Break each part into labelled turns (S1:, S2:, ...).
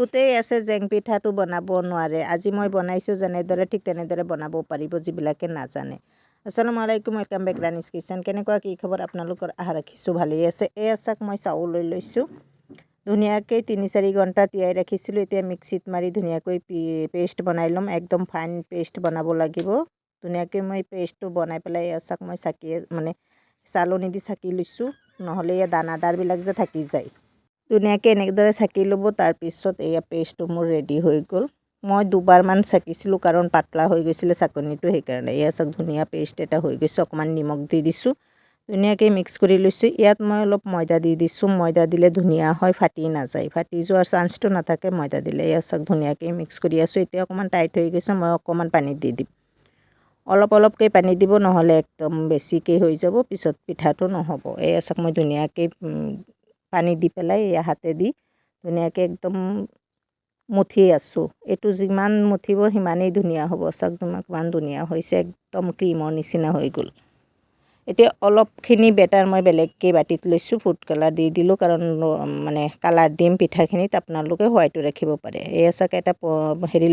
S1: বহুতেই আছে জেং পিঠাটো বনাব নোৱাৰে। আজি মই বনাইছোঁ যেনেদৰে ঠিক তেনেদৰে বনাব পাৰিব যিবিলাকে নাজানে। আসসালামু আলাইকুম, ৱেলকাম বেক ৰাণীজ কিচেন। কেনেকুৱা কি খবৰ আপোনালোকৰ? আশা ৰাখিছোঁ ভালেই আছে। এয়া চাওক মই চাউল লৈ লৈছোঁ। ধুনীয়াকৈ ৩-৪ ঘণ্টা তিয়াই ৰাখিছিলোঁ। এতিয়া মিক্সিত মাৰি ধুনীয়াকৈ পেষ্ট বনাই ল'ম। একদম ফাইন পেষ্ট বনাব লাগিব। ধুনীয়াকৈ মই পেষ্টটো বনাই পেলাই এয়া চাওক মই চালনি দি চাকি লৈছোঁ, নহ'লে এয়া দানাদাৰবিলাক যে থাকি যায়। ধুনীয়াকৈ এনেদৰে চাকি ল'ব। তাৰপিছত এয়া পেষ্টটো মোৰ ৰেডি হৈ গ'ল। মই দুবাৰমান চাকিছিলোঁ কাৰণ পাতলা হৈ গৈছিলে চাকনিটো, সেইকাৰণে। এয়া চাওক ধুনীয়া পেষ্ট এটা হৈ গৈছে। অকণমান নিমখ দি দিছোঁ, ধুনীয়াকৈ মিক্স কৰি লৈছোঁ। ইয়াত মই অলপ ময়দা দি দিছোঁ। ময়দা দিলে ধুনীয়া হয়, ফাটি নাযায়। ফাটি যোৱাৰ চান্সটো নাথাকে ময়দা দিলে। এয়া চাওক ধুনীয়াকৈ মিক্স কৰি আছোঁ। এতিয়া অকণমান টাইট হৈ গৈছে, মই অকণমান পানী দি দিম। অলপ অলপকৈ পানী দিব, নহ'লে একদম বেছিকৈ হৈ যাব, পিছত পিঠাটো নহ'ব। এয়া চাওক মই ধুনীয়াকৈ পানী দি পেলাই এয়া হাতেদি ধুনীয়াকৈ একদম মুঠি আছোঁ। এইটো যিমান মুঠিব সিমানেই ধুনীয়া হ'ব। চাওক কিমান ধুনীয়া হৈছে, একদম ক্ৰীমৰ নিচিনা হৈ গ'ল। এতিয়া অলপখিনি বেটাৰ মই বেলেগকৈ বাতিত লৈছোঁ। ফুড কালাৰ দি দিলোঁ কাৰণ কালাৰ দিম পিঠাখিনিত, আপোনালোকে হোৱাইটো ৰাখিব পাৰে। এয়া চাওক এটা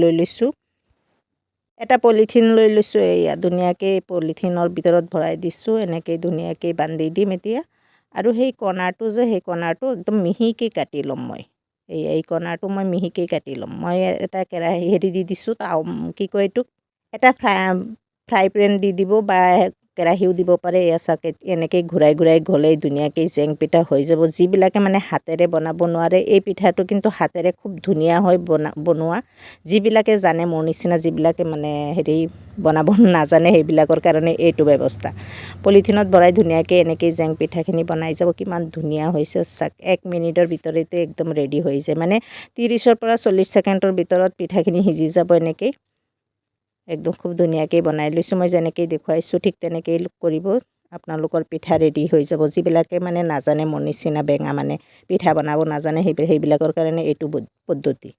S1: লৈ লৈছোঁ, এটা পলিথিন লৈ লৈছোঁ। এয়া ধুনীয়াকৈ পলিথিনৰ ভিতৰত ভৰাই দিছোঁ। এনেকৈ ধুনীয়াকৈ বান্ধি দিম এতিয়া। আৰু সেই কণাটো একদম মিহিকৈ কাটি ল'ম মই। এই কণাটো মই মিহিকৈ কাটি ল'ম। মই এটা কেৰাহী দি দিছোঁ, এইটোক এটা ফ্ৰাই পেন দি দিব বা কেৰাহীও দিব পাৰে। এয়া চাওক এনেকৈ ঘূৰাই ঘূৰাই গ'লেই ধুনীয়াকৈ জেং পিঠা হৈ যাব। যিবিলাকে হাতেৰে বনাব নোৱাৰে, এই পিঠাটো কিন্তু হাতেৰে খুব ধুনীয়া হয় বনোৱা। যিবিলাকে জানে, মোৰ নিচিনা যিবিলাকে বনাব নাজানে, সেইবিলাকৰ কাৰণে এইটো ব্যৱস্থা। পলিথিনত ভৰাই ধুনীয়াকৈ এনেকৈ জেং পিঠাখিনি বনাই যাব। কিমান ধুনীয়া হৈছে চাওক। 1 মিনিটৰ ভিতৰতে একদম ৰেডি হৈ যায়। 30-ৰ পৰা 40 ছেকেণ্ডৰ ভিতৰত পিঠাখিনি সিজি যাব। এনেকৈ একদম খুব ধুনীয়াকৈ বনাই লৈছোঁ। মই যেনেকৈ দেখুৱাইছোঁ ঠিক তেনেকৈয়ে কৰিব, আপোনালোকৰ পিঠা ৰেডি হৈ যাব। যিবিলাকে নাজানে, মোৰ নিচিনা বেঙা পিঠা বনাব নাজানে, সেইবিলাকৰ কাৰণে এইটো পদ্ধতি।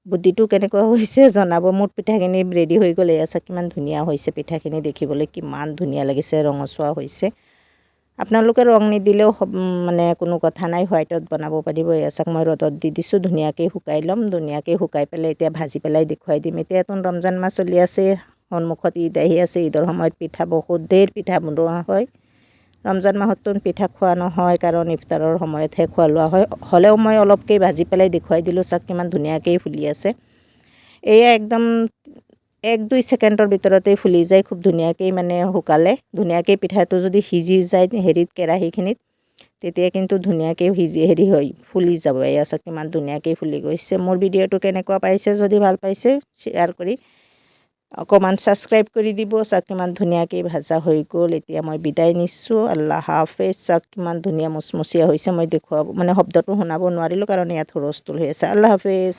S1: বুদ্ধিটো কেনেকুৱা হৈছে জনাব। মোৰ পিঠাখিনি ৰেডি হৈ গ'ল। এয়া চাওক কিমান ধুনীয়া হৈছে পিঠাখিনি, দেখিবলৈ কিমান ধুনীয়া লাগিছে, ৰঙচুৱা হৈছে। আপোনালোকে ৰং নিদিলেও কোনো কথা নাই, হোৱাইটত বনাব পাৰিব। এয়া চাওক মই ৰ'দত দি দিছোঁ, ধুনীয়াকৈ শুকাই ল'ম। ধুনীয়াকৈ শুকাই পেলাই এতিয়া ভাজি পেলাই দেখুৱাই দিম। এতিয়াতো ৰমজান মাহ চলি আছে, সন্মুখত ঈদ আহি আছে। ঈদৰ সময়ত বহুত ঢেৰ পিঠা বনোৱা হয়। ৰমজান মাহততো পিঠা খোৱা নহয়, কাৰণ ইফতাৰৰ সময়তহে খোৱা লোৱা হয়। হ'লেও মই অলপকৈ ভাজি পেলাই দেখুৱাই দিলোঁ। চাওক কিমান ধুনীয়াকৈ ফুলি আছে। এয়া একদম 1-2 ছেকেণ্ডৰ ভিতৰতেই ফুলি যায়। খুব ধুনীয়াকৈ শুকালে। ধুনীয়াকৈ পিঠাটো যদি সিজি যায় কেৰাহীখিনিত, তেতিয়া কিন্তু ধুনীয়াকৈ ফুলি যাব। এয়া চাওক কিমান ধুনীয়াকৈ ফুলি গৈছে। মোৰ ভিডিঅ'টো কেনেকুৱা পাইছে, যদি ভাল পাইছে শ্বেয়াৰ কৰি অকণমান ছাবস্ক্ৰাইব কৰি দিব। চাওক কিমান ধুনীয়াকৈ ভাজা হৈ গ'ল। এতিয়া মই বিদায় নিছোঁ। আল্লাহ হাফেজ। চাওক কিমান ধুনীয়া মুচমুচীয়া হৈছে। মই শব্দটো শুনাব নোৱাৰিলোঁ কাৰণ ইয়াত হুলস্থুল হৈ আছে। আল্লাহ হাফেজ।